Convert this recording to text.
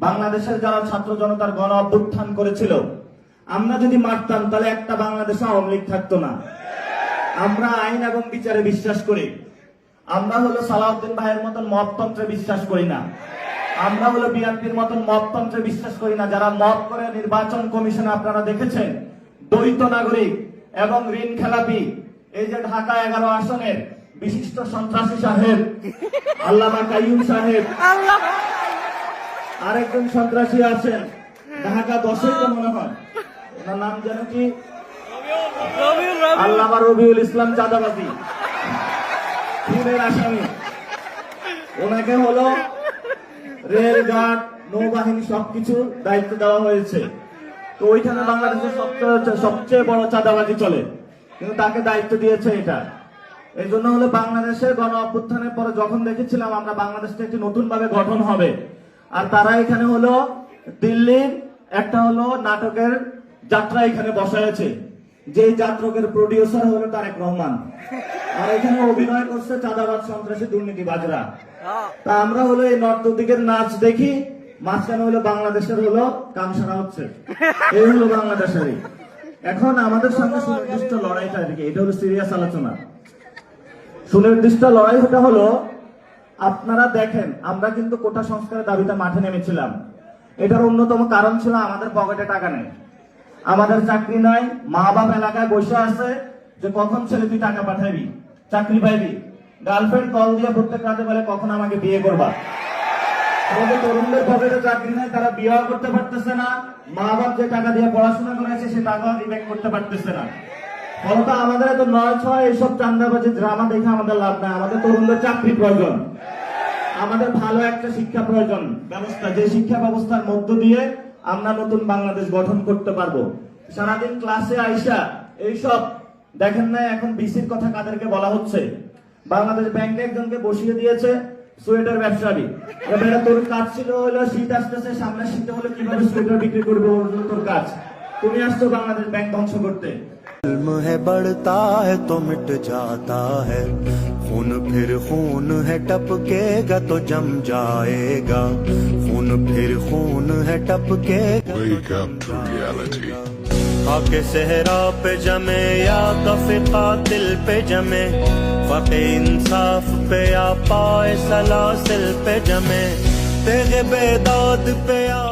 বাংলাদেশের যারা ছাত্র জনতার গণ অভ্যুত্থান করেছিল, আমরা যদি মারতাম তাহলে একটা বাংলাদেশে আওয়ামী লীগ থাকতো না। আমরা আইন এবং বিচারে বিশ্বাস করি। আমরা হলো সালাউদ্দিন ভাইয়ের মতন মবতন্ত্রে বিশ্বাস করি না। আমরা হলো বিএনপির মতন মবতন্ত্রে বিশ্বাস করি না, যারা মব করে নির্বাচন কমিশনে আপনারা দেখেছেন দ্বৈত নাগরিক এবং ঋণ খেলাপি। এই যে ঢাকা 11 আসনের বিশিষ্ট সন্ত্রাসী সাহেব আল্লামা কাইয়ুম সাহেব, আরেকজন সন্ত্রাসী আছেন ঢাকা 10-এ তো মনে হয়, ওনার নাম যেন কি, আল্লামা রবিউল ইসলাম চাঁদাবাজি, খুনের আসামি। ওনাকে হলো রেলগার্ড, নৌবাহিনী সবকিছু দায়িত্ব দেওয়া হয়েছে। তো ওইখানে বাংলাদেশের সবচেয়ে বড় চাঁদাবাজি চলে, কিন্তু তাকে দায়িত্ব দিয়েছে এটা। এই জন্য হলো বাংলাদেশের গণ অভ্যুত্থানের পরে যখন দেখেছিলাম আমরা বাংলাদেশটা একটি নতুন ভাবে গঠন হবে, আর তারা এখানে হলো দিল্লির একটা হলো নাটকের যাত্রা এখানে বসায়ছে, যে যাত্রকের প্রডিউসার হলো তারেক রহমান, আর এখানে অভিনয় করছে চাঁদাবাজ, সন্ত্রাসী, দুর্নীতিবাজরা। তা আমরা হলো এই নর্থ দিকের নাচ দেখি, মাঝখানে হলো বাংলাদেশের হলো কামসারা হচ্ছে, এই হলো বাংলাদেশেরই। এখন আমাদের সঙ্গে সুনির্দিষ্ট লড়াইটা, এটা হলো সিরিয়াস আলোচনা। সুনির্দিষ্ট লড়াইটা হলো, আপনারা দেখেন আমরা কিন্তু কোটা সংস্কারের দাবিতে মাঠে নেমেছিলাম। এটার অন্যতম কারণ ছিল আমাদের পকেটে টাকা নেই, আমাদের চাকরি নাই, মা বাপ এলাকায় বসে আছে যে কখন ছেলে তুই টাকা পাঠাবি, চাকরি পাইবি। গার্লফ্রেন্ড কল দিয়ে প্রত্যেক রাতে বলে কখন আমাকে বিয়ে করবা। আমাদের তরুণদের পকেটে চাকরি নাই, তারা বিয়ে করতে পারতেছে না, মা বাপ যে টাকা দিয়ে পড়াশোনা করেছে সে টাকাও রিবেক করতে পারতেছে না। ফলত আমাদের এত 9-6 এইসব চান্দাবাজি ড্রামা দেখে আমাদের লাভ নাই। আমাদের তরুণদের চাকরি প্রয়োজন, আমাদের ভালো একটা শিক্ষা প্রয়োজন ব্যবস্থা, যে শিক্ষা ব্যবস্থার মধ্য দিয়ে আমরা নতুন বাংলাদেশ গঠন করতে পারবো। সারাদিন ক্লাসে আইসা এইসব দেখেন না, এখন বিসির কথা কাদেরকে বলা হচ্ছে? বাংলাদেশ ব্যাংকে একজনকে বসিয়ে দিয়েছে সোয়েটার ব্যবসায়ী। এবারে তোর কাজ ছিল হলো শীত আসতেছে, সামনে শীতে হলে কিভাবে সোয়েটার বিক্রি করবে, তোর কাজ। তুমি আসছো বাংলাদেশ ব্যাংক ধ্বংস করতে। इल्म है बढ़ता है तो मिट जाता है खून, फिर खून है टपकेगा तो जम जाएगा खून, फिर खून है टपकेगा तो जम जाएगा। आके सहरा पे जमे या कफे कातिल पे जमे, फके इंसाफ पे या पाए सलासिल पे जमे, तेगे बेदाद पे या